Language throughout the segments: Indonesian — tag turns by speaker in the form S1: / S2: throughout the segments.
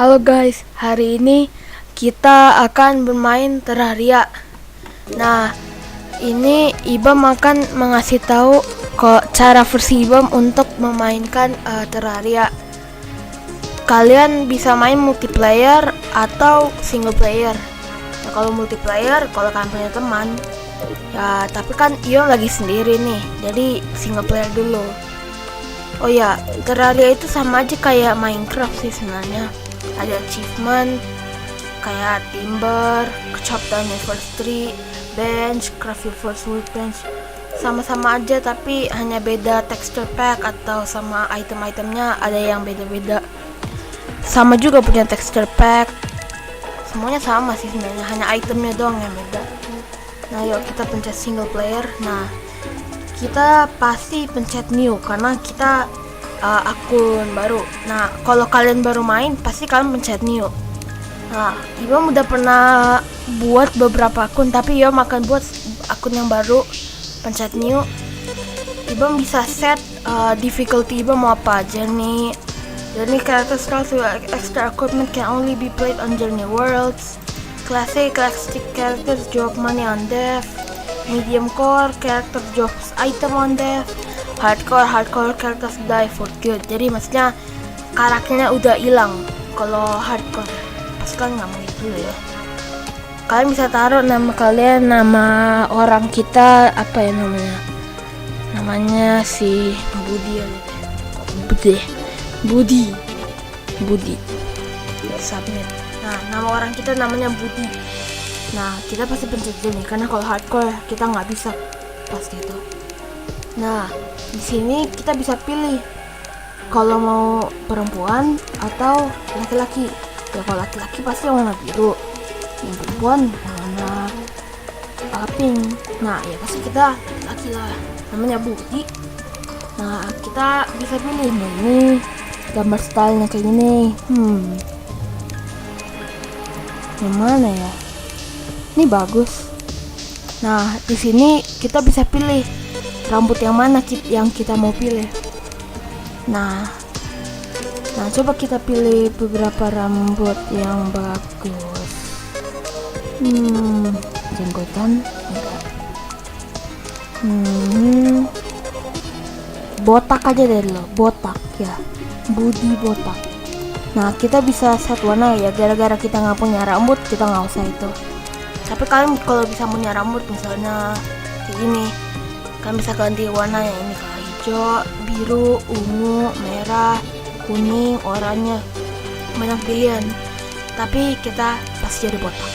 S1: Halo guys, hari ini kita akan bermain Terraria. Nah, ini Ibam akan mengasih tahu cara versi Ibam untuk memainkan Terraria. Kalian bisa main multiplayer atau single player. Nah, kalau multiplayer, kalau kalian punya teman, ya tapi kan Ibam lagi sendiri nih, jadi single player dulu. Oh ya, Terraria itu sama aja kayak Minecraft sih sebenarnya. Ada achievement kayak timber, chop down your first tree, bench, craft your first workbench. Sama-sama aja tapi hanya beda texture pack atau sama item-itemnya ada yang beda-beda. Sama juga punya texture pack. Semuanya sama sih sebenarnya, hanya itemnya doang yang beda. Nah, yuk kita pencet single player. Nah, kita pasti pencet new karena kita akun baru. Nah, kalau kalian baru main pasti kalian pencet new. Nah, Ibam udah pernah buat beberapa akun, tapi Ibam akan buat akun yang baru. Pencet new. Ibam bisa set difficulty Ibam mau apa. Journey character skills to extra equipment can only be played on journey worlds. Classic characters drop money on death. Medium core character drops item on death. Hardcore characters die for good. Jadi maksudnya karakternya udah hilang kalau hardcore. Pas kan nggak mau itu ya. Kalian bisa taruh nama kalian, nama orang kita apa ya namanya? Namanya si Budi aja. Budi. Submit. Nah, nama orang kita namanya Budi. Nah, kita pasti pencet nih karena kalau hardcore kita nggak bisa pas gitu. Nah, di sini kita bisa pilih kalau mau perempuan atau laki-laki. Ya kalau laki-laki pasti yang warna biru, yang perempuan warna pink. Nah, ya pasti kita laki lah. Namanya Budi. Nah, kita bisa pilih ini gambar stylenya kayak gini. Yang mana ya? Ini bagus. Nah, di sini kita bisa pilih rambut yang mana yang kita mau pilih. Nah, coba kita pilih beberapa rambut yang bagus. Jenggotan enggak. Botak aja deh lo, botak ya. Budi botak. Nah, kita bisa set warna ya, gara-gara kita nggak punya rambut kita nggak usah itu. Tapi kalian kalau bisa punya rambut misalnya kayak gini, kalian bisa ganti warna yang ini kayak hijau, biru, ungu, merah, kuning, oranye, banyak pilihan. Tapi kita pasti jadi botak.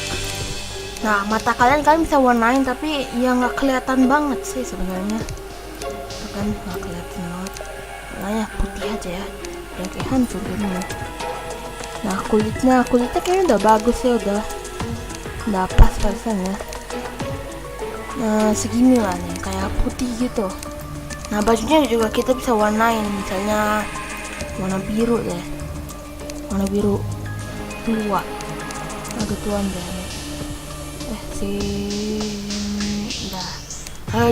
S1: Nah, mata kalian bisa warnain tapi ya nggak kelihatan banget sih sebenarnya. Kan nggak kelihatan banget. Warnanya putih aja ya. Yang kayak hancur gini. Nah, kulitnya kayaknya udah bagus ya, udah pas parisan ya. Nah, segini lah nih, kayak putih gitu. Nah, bajunya juga kita bisa warnain, misalnya warna biru deh, warna biru tua, agak tuan deh.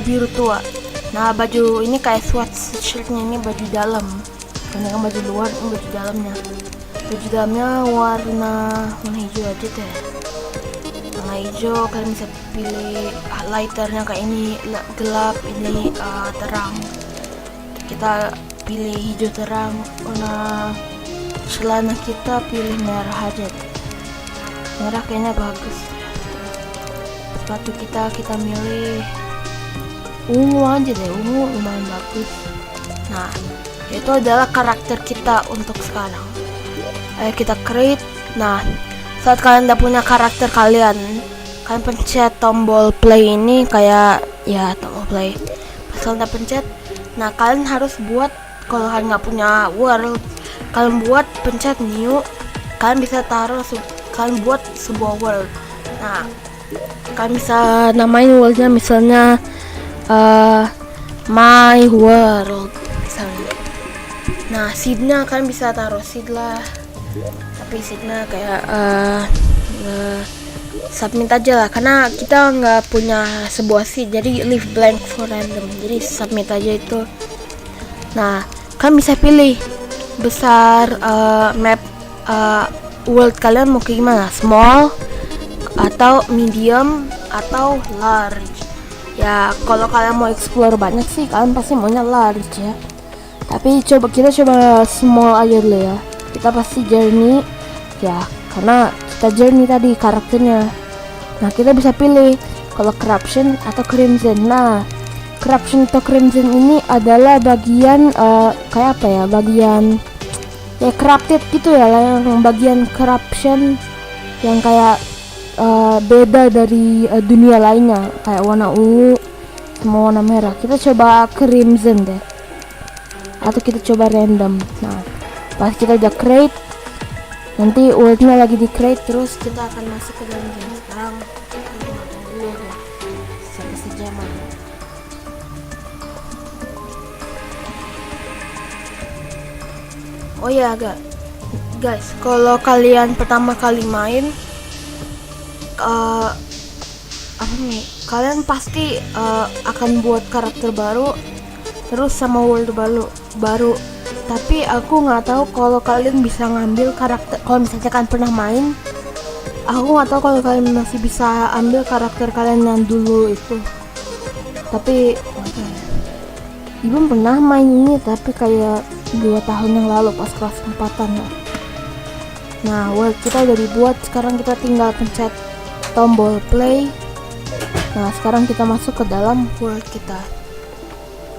S1: Biru tua. Nah, baju ini kayak sweatshirtnya, ini baju dalam. Karena kan baju luar, ini baju dalamnya. Baju dalamnya warna hijau aja deh. Warna hijau, kalian bisa pilih lighternya kayak ini gelap, ini terang. Kita pilih hijau terang. Warna celana kita pilih merah aja. Merah kayaknya bagus. Sepatu kita milih ungu aja deh, ungu lumayan bagus. Nah, itu adalah karakter kita untuk sekarang. Ayo kita create. Nah, saat kalian udah punya karakter kalian pencet tombol play ini kayak ya tombol play. Pas kalian udah pencet, nah kalian harus buat, kalau kalian nggak punya world, kalian buat pencet new. Kalian bisa taruh kalian buat sebuah world. Nah, kalian bisa namain worldnya misalnya my world misalnya. Nah, seednya kalian bisa taruh seed lah, tapi seednya kayak submit aja lah karena kita nggak punya sebuah seed, jadi leave blank for random, jadi submit aja itu. Nah, kalian bisa pilih besar map world kalian mau kayak gimana, small atau medium atau large. Ya kalau kalian mau explore banyak sih kalian pasti maunya large ya, tapi kita coba small aja dulu ya. Kita pasti journey ya, karena kita journey tadi karakternya. Nah kita bisa pilih kalau corruption atau crimson. Nah corruption atau crimson ini adalah bagian kayak apa ya, bagian ya corrupted gitu ya lah, yang bagian corruption yang kayak beda dari dunia lainnya, kayak warna ungu sama warna merah. Kita coba crimson deh, atau kita coba random. Nah pas kita udah create, nanti worldnya lagi di create, terus kita akan masuk ke dalam game. Sekarang kita makan dulu ya, sampai sejaman. Oh ya guys, kalau kalian pertama kali main kalian pasti akan buat karakter baru terus sama world baru. Tapi aku nggak tahu kalau kalian bisa ngambil karakter, kalau misalnya kalian pernah main, aku nggak tahu kalau kalian masih bisa ambil karakter kalian yang dulu itu. Tapi Ibu pernah main ini, tapi kayak 2 tahun yang lalu pas kelas 4-an lah. Nah world kita udah dibuat, sekarang kita tinggal pencet tombol play. Nah sekarang kita masuk ke dalam world kita.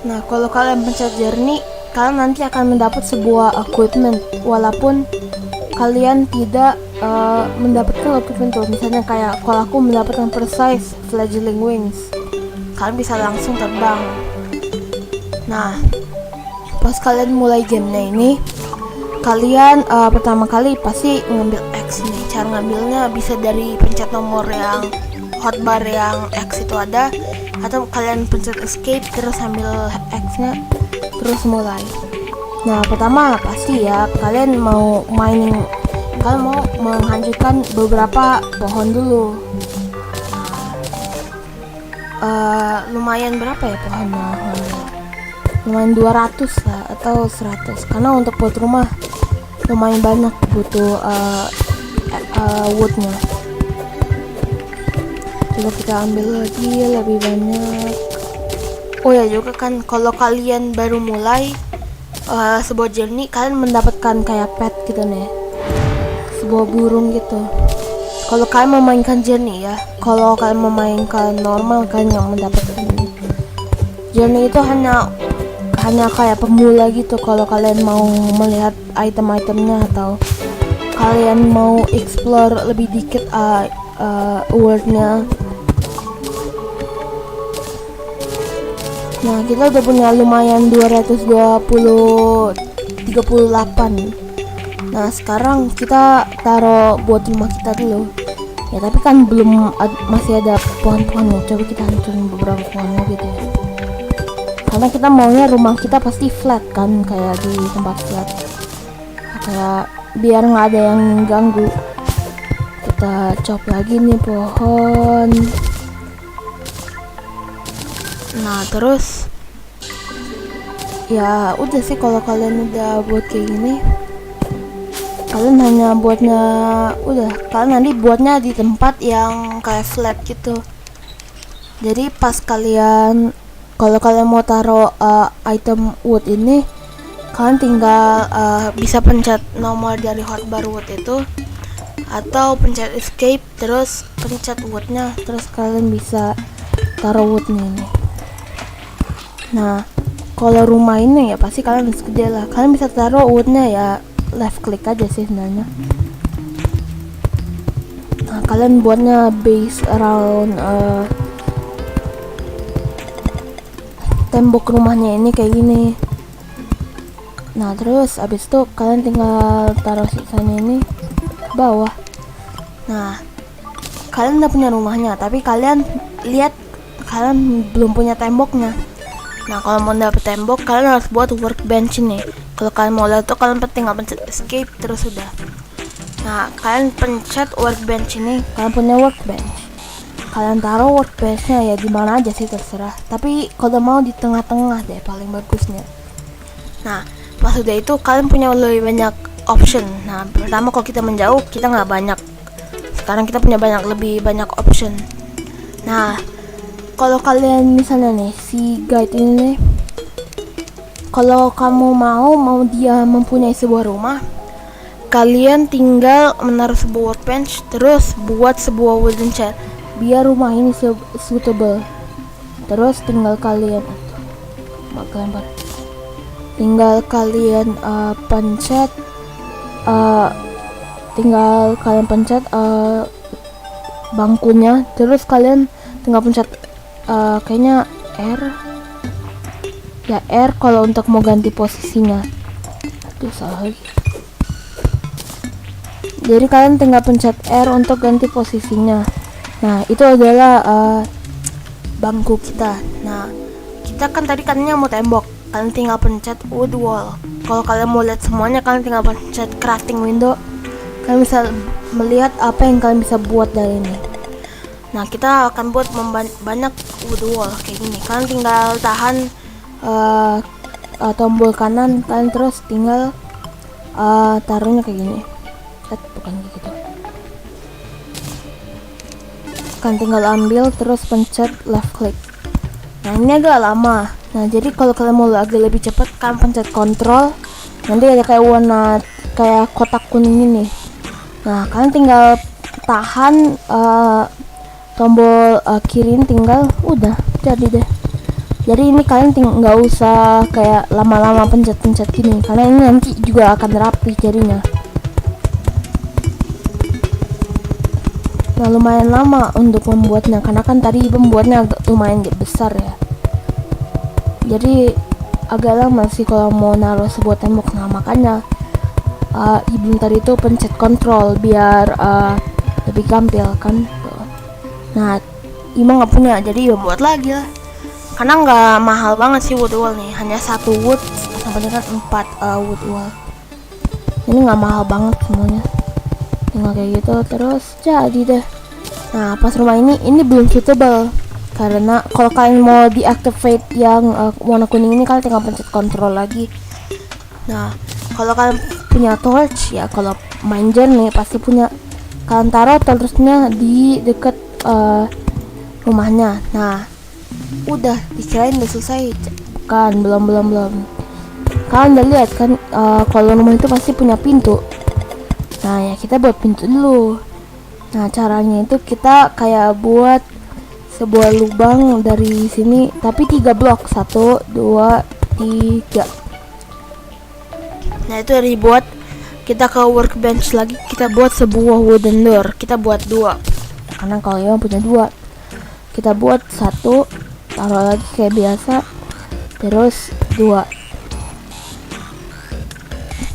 S1: Nah kalau kalian pencet journey, kalian nanti akan mendapat sebuah equipment walaupun kalian tidak mendapatkan equipment tuh. Misalnya kayak kalau aku mendapatkan precise fledgling wings, kalian bisa langsung terbang. Nah pas kalian mulai gamenya ini, kalian pertama kali pasti ngambil X nih. Cara ngambilnya bisa dari pencet nomor yang hotbar yang X itu ada, atau kalian pencet escape terus ambil X-nya terus mulai. Nah pertama pasti ya kalian mau mining, kalian mau menghancurkan beberapa pohon dulu. Lumayan berapa ya pohonnya? Lumayan 200 lah atau 100, karena untuk buat rumah lumayan banyak butuh woodnya. Coba kita ambil lagi lebih banyak. Oh ya juga kan, kalau kalian baru mulai sebuah journey, kalian mendapatkan kayak pet gitu nih, sebuah burung gitu. Kalau kalian memainkan journey ya, kalau kalian memainkan normal kalian nggak mendapatkan ini. Journey itu hanya kayak pemula gitu. Kalau kalian mau melihat item-itemnya atau kalian mau explore lebih dikit worldnya. Nah kita udah punya lumayan 238. Nah sekarang kita taruh buat rumah kita dulu ya, tapi kan belum masih ada pohon-pohonnya. Coba kita hancurin beberapa pohonnya gitu ya, karena kita maunya rumah kita pasti flat kan, kayak di tempat flat, kayak biar nggak ada yang ganggu. Kita chop lagi nih pohon. Nah terus ya udah sih, kalau kalian udah buat kayak gini, kalian hanya buatnya kalian nanti buatnya di tempat yang kayak flat gitu. Jadi pas kalian, kalau kalian mau taruh item wood ini, kalian tinggal bisa pencet nomor dari hotbar wood itu, atau pencet escape terus pencet woodnya, terus kalian bisa taruh woodnya ini. Nah kalau rumah ini ya pasti kalian harus gede lah. Kalian bisa taruh woodnya ya left click aja sih sebenarnya. Nah kalian buatnya base around tembok rumahnya ini kayak gini. Nah terus abis itu kalian tinggal taruh sisanya ini ke bawah. Nah kalian udah punya rumahnya, tapi kalian lihat kalian belum punya temboknya. Nah kalau mau dapet tembok, kalian harus buat workbench ini. Kalau kalian mau lihat tuh, kalian tinggal pencet escape terus udah. Nah kalian pencet workbench ini, kalian punya workbench. Kalian taruh workbenchnya ya di mana aja sih terserah, tapi kalau mau di tengah-tengah deh paling bagusnya. Nah pas udah itu kalian punya lebih banyak option. Nah, pertama kalau kita menjauh kita nggak banyak. Sekarang kita punya lebih banyak option. Nah, kalau kalian misalnya nih si guide ini nih, kalau kamu mau dia mempunyai sebuah rumah, kalian tinggal menaruh sebuah workbench, terus buat sebuah wooden chair biar rumah ini suitable. Terus tinggal kalian pencet bangkunya, terus kalian tinggal pencet kayaknya R kalau untuk mau ganti posisinya. Salah lagi. Jadi kalian tinggal pencet R untuk ganti posisinya. Nah, itu adalah bangku kita. Nah, kita kan tadi katanya mau tembok, kalian tinggal pencet wood wall. Kalau kalian mau lihat semuanya, kalian tinggal pencet crafting window. Kalian bisa melihat apa yang kalian bisa buat dari ini. Nah, kita akan buat banyak wood wall kayak gini. Kalian tinggal tahan tombol kanan, kalian terus tinggal taruhnya kayak gini. Bukan gitu. Kalian tinggal ambil terus pencet left click. Nah, ini agak lama. Nah, jadi kalau kalian mau agak lebih cepat, kalian pencet control. Nanti ada kayak warna kayak kotak kuning ini. Nah, kalian tinggal tahan tombol kiri, tinggal udah jadi deh. Jadi ini kalian nggak usah kayak lama-lama pencet-pencet gini, karena ini nanti juga akan rapi jadinya. Nah, lumayan lama untuk membuatnya, karena kan tadi membuatnya agak lumayan besar ya. Jadi agak lama sih kalau mau naruh sebuah tembok. Nah, makanya Ibnu tadi itu pencet control biar lebih gampil kan. Nah, Ima nggak punya, jadi ya buat lagi lah. Karena nggak mahal banget sih wood wall nih, hanya 1 wood sampai dengan 4 wood wall. Ini nggak mahal banget semuanya, tinggal kayak gitu terus jadi deh. Nah, pas rumah ini belum suitable, karena kalau kalian mau deactivate yang warna kuning ini, kalian tinggal pencet control lagi. Nah, kalau kalian punya torch ya, kalau main nih pasti punya, kalian taruh torchnya di dekat rumahnya. Nah, udah dikirain udah selesai, kan belum. Kalian udah lihat kan kalau rumah itu pasti punya pintu. Nah, ya kita buat pintu dulu. Nah, caranya itu kita kayak buat sebuah lubang dari sini, tapi 3 blok, 1, 2, 3. Nah, itu dari buat kita ke workbench lagi, kita buat sebuah wooden door. Kita buat 2, karena kalau yang punya 2. Kita buat 1, taruh lagi kayak biasa, terus 2.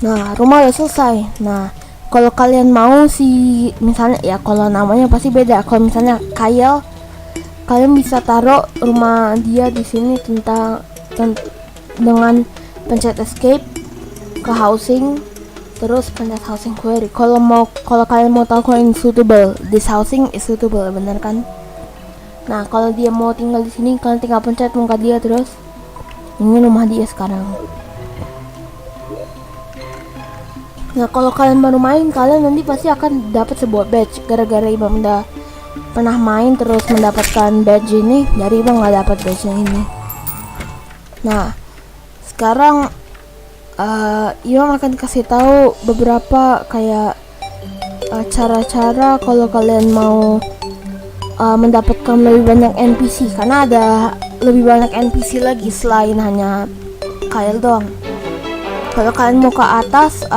S1: Nah, rumah udah selesai. Nah, kalau kalian mau sih, misalnya ya, kalau namanya pasti beda. Kalau misalnya Kyle, kalian bisa taruh rumah dia di sini dengan pencet escape ke housing, terus pencet housing query. Kalau kalian mau tahu kalau ini suitable, this housing is suitable, bener kan? Nah, kalau dia mau tinggal di sini, kalian tinggal pencet muka dia, terus ini rumah dia sekarang. Nah, kalau kalian baru main, kalian nanti pasti akan dapat sebuah badge. Gara-gara Imam udah pernah main terus mendapatkan badge ini, dari Imam nggak dapat badge ini. Nah, sekarang Imam akan kasih tahu beberapa kayak cara-cara kalau kalian mau mendapatkan lebih banyak NPC, karena ada lebih banyak NPC lagi selain hanya Kyle doang. Kalau kalian mau ke atas,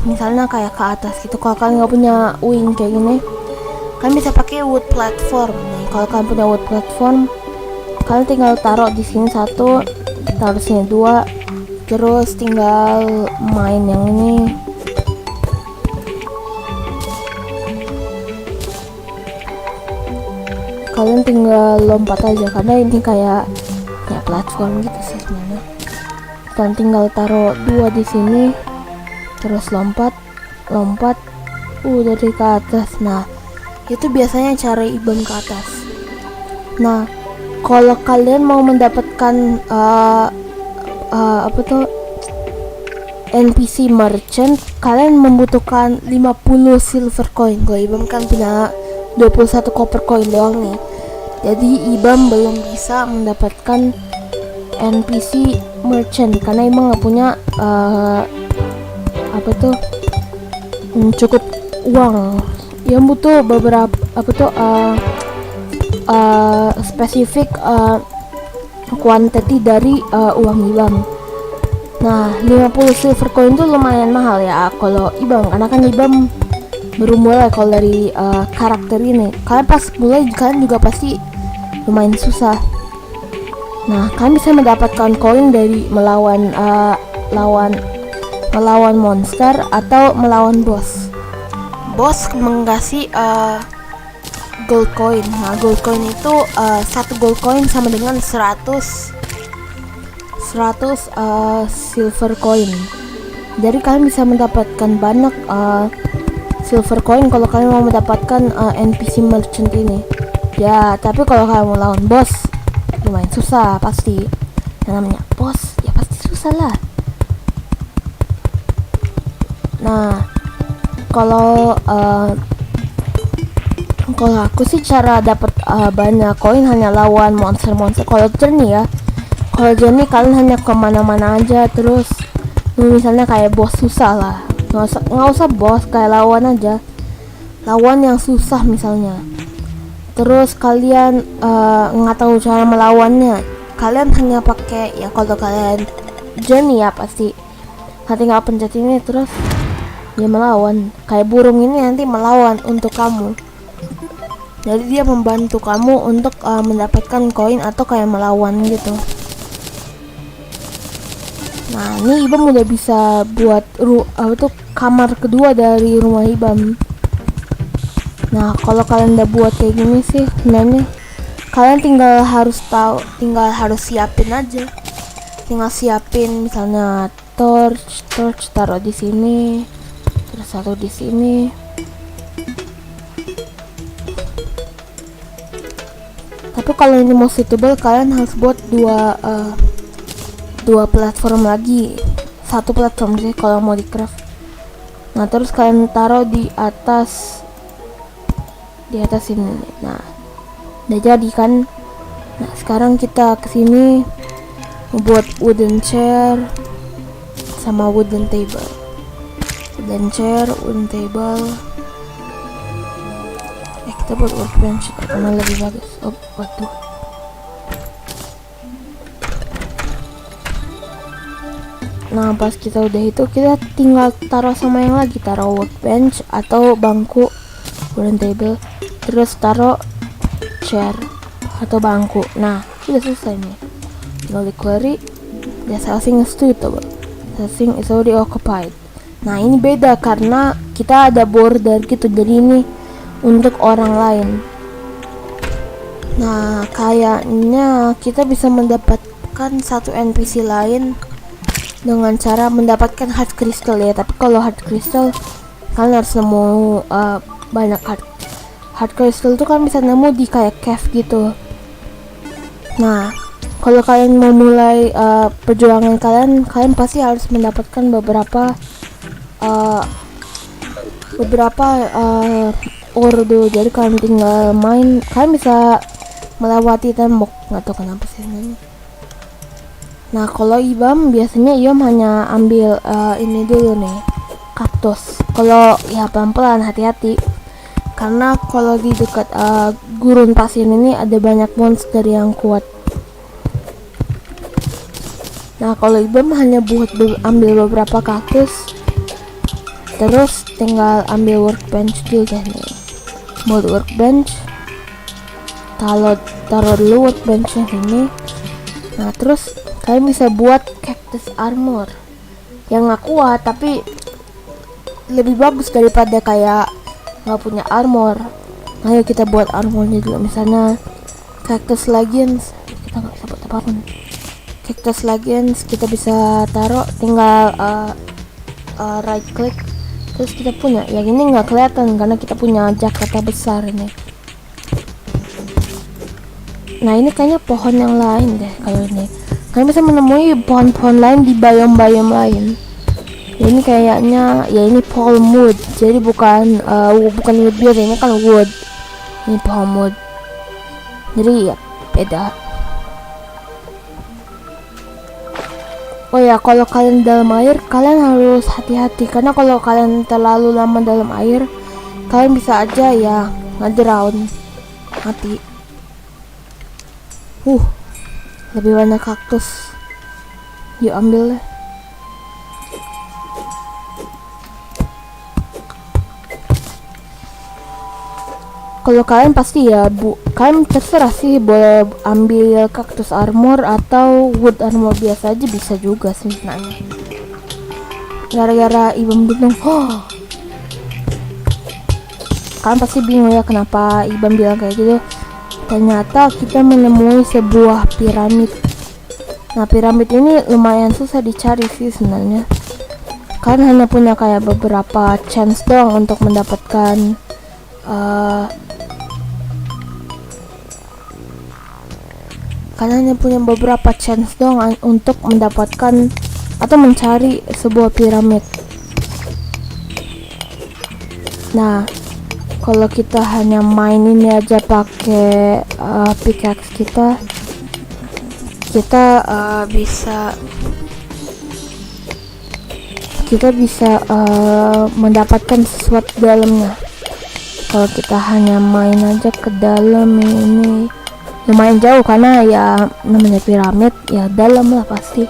S1: misalnya kayak ke atas gitu, kalau kalian nggak punya wing kayak gini, kalian bisa pakai wood platform. Nih, kalau kalian punya wood platform, kalian tinggal taruh di sini 1, taruh sini 2, terus tinggal main yang ini. Kalian tinggal lompat aja, karena ini kayak platform gitu sih sebenarnya. Kalian tinggal taruh 2 di sini, terus lompat dari ke atas. Nah, itu biasanya cara Ibam ke atas. Nah, kalau kalian mau mendapatkan NPC merchant, kalian membutuhkan 50 silver coin. Kalau Ibam kan punya 21 copper coin doang nih. Jadi Ibam belum bisa mendapatkan NPC merchant karena Ibam nggak punya cukup uang. Yang butuh beberapa spesifik quantity dari uang Ibam. Nah, 50 silver coin itu lumayan mahal ya kalau Ibam, karena kan Ibam baru mulai kalau dari karakter ini. Kalian pas mulai kalian juga pasti lumayan susah. Nah, kalian bisa mendapatkan koin dari melawan monster atau melawan boss. Boss mengasih gold coin. Nah, gold coin itu satu gold coin sama dengan 100 silver coin. Jadi kalian bisa mendapatkan banyak silver coin kalau kalian mau mendapatkan NPC merchant ini. Ya, tapi kalau kalian mau lawan boss lumayan susah pasti. Yang namanya boss ya pasti susah lah. Nah, kalau aku sih cara dapat banyak koin hanya lawan monster-monster. Kalau journey kalian hanya kemana-mana aja, terus misalnya kayak boss susah lah, nggak usah boss, kayak lawan aja, lawan yang susah misalnya. Terus kalian nggak tahu cara melawannya, kalian hanya pakai ya, kalau kalian journey ya pasti tinggal pencet ini terus dia melawan. Kayak burung ini nanti melawan untuk kamu, jadi dia membantu kamu untuk mendapatkan koin atau kayak melawan gitu. Nah, ini Ibam udah bisa buat kamar kedua dari rumah Ibam. Nah, kalau kalian udah buat kayak gini sih, sebenarnya kalian tinggal harus siapin aja. Tinggal siapin misalnya torch taruh di sini, terus satu di sini. Tapi kalau ini mau suitable, kalian harus buat dua platform lagi, satu platform sih kalau mau di craft. Nah, terus kalian taruh di atas ini. Nah, udah jadi kan. Nah, sekarang kita kesini membuat wooden chair sama wooden table. Kita buat workbench karena lebih bagus. Waduh. Nah, pas kita udah itu, kita tinggal taruh sama yang lagi, taruh workbench atau bangku, wooden table, terus taruh chair atau bangku. Nah, udah selesai nih. Tinggal di query, the housing is suitable, housing is already occupied. Nah, ini beda karena kita ada border gitu, jadi ini untuk orang lain. Nah, kayaknya kita bisa mendapatkan satu NPC lain dengan cara mendapatkan heart crystal ya. Tapi kalau heart crystal kalian harus nemu banyak heart crystal tuh kan bisa nemu di kayak cave gitu. Nah, kalau kalian mau mulai perjuangan kalian pasti harus mendapatkan beberapa ore dulu. Jadi kalian tinggal main, kalian bisa melewati tembok, nggak tahu kenapa sih ini. Nah, kalau Ibam biasanya hanya ambil ini dulu nih, kaktus. Kalau ya pelan-pelan, hati-hati, karena kalau di dekat gurun pasir ini ada banyak monster yang kuat. Nah, kalau Ibam hanya ambil beberapa kaktus, terus tinggal ambil workbench juga nih. Buat workbench, taruh dulu workbenchnya ini. Nah, terus kalian bisa buat cactus armor yang nggak kuat tapi lebih bagus daripada kayak nggak punya armor. Ayo kita buat armornya dulu, misalnya cactus leggings. Kita nggak bisa buat apapun. Cactus leggings kita bisa taruh, tinggal right click, terus kita punya. Yang ini nggak kelihatan karena kita punya jakarta besar ini. Nah, ini kayaknya pohon yang lain deh. Kalau ini kalian bisa menemui pohon-pohon lain di biome lain. Ya, ini kayaknya ya ini palm wood, jadi bukan wood biasa, ini kan wood, ini palm wood, jadi ya beda. Oh ya, kalau kalian dalam air, kalian harus hati-hati karena kalau kalian terlalu lama dalam air, kalian bisa aja ya ngedrown, mati. Lebih banyak kaktus, yuk ambil deh. Kalau kalian pasti ya kalian terserah sih, boleh ambil kaktus armor atau wood armor biasa aja bisa juga sih sebenarnya. Gara-gara Ibam bingung, kalian pasti bingung ya kenapa Ibam bilang kayak gitu. Ternyata kita menemui sebuah piramid. Nah, piramid ini lumayan susah dicari sih sebenarnya. Kalian hanya punya kayak beberapa chance doang untuk mendapatkan kalian hanya punya beberapa chance doang untuk mendapatkan atau mencari sebuah piramid. Nah, kalau kita hanya main ini aja pakai pickaxe kita bisa mendapatkan sesuatu dalamnya. Kalau kita hanya main aja ke dalam ini lumayan jauh karena ya namanya piramid ya dalam lah pasti.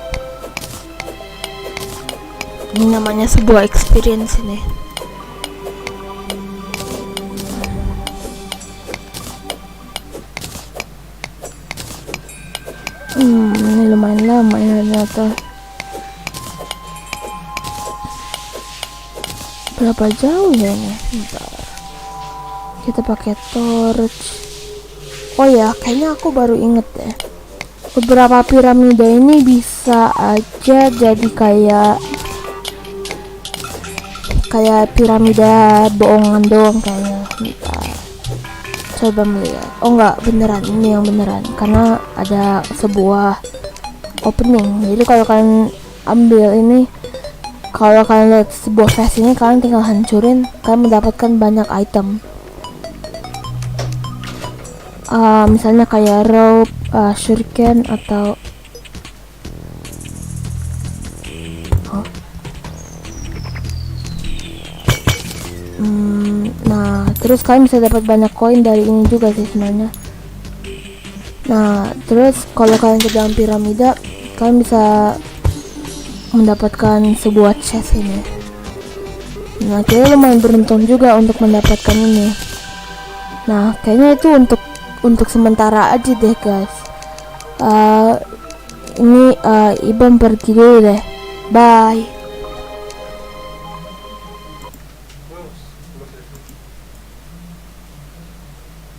S1: Ini namanya sebuah experience ini. Ini lumayan lama ya ternyata. Berapa jauh ya ini? Bentar. Kita pakai torch. Oh ya, kayaknya aku baru inget deh. Beberapa piramida ini bisa aja jadi kayak piramida bohongan doang kayaknya. Bentar. Coba melihat. Oh enggak, beneran, ini yang beneran karena ada sebuah opening. Jadi kalau kalian ambil ini, kalau kalian lihat sebuah flash ini, kalian tinggal hancurin, kalian mendapatkan banyak item. Misalnya kayak rope, shuriken atau nah, terus kalian bisa dapat banyak koin dari ini juga sih sebenarnya. Nah, terus kalau kalian ke dalam piramida, kalian bisa mendapatkan sebuah chest ini. Nah, kayaknya lumayan beruntung juga untuk mendapatkan ini. Nah, kayaknya itu untuk sementara aja deh guys. Ini Ibam pergi dulu deh. Bye.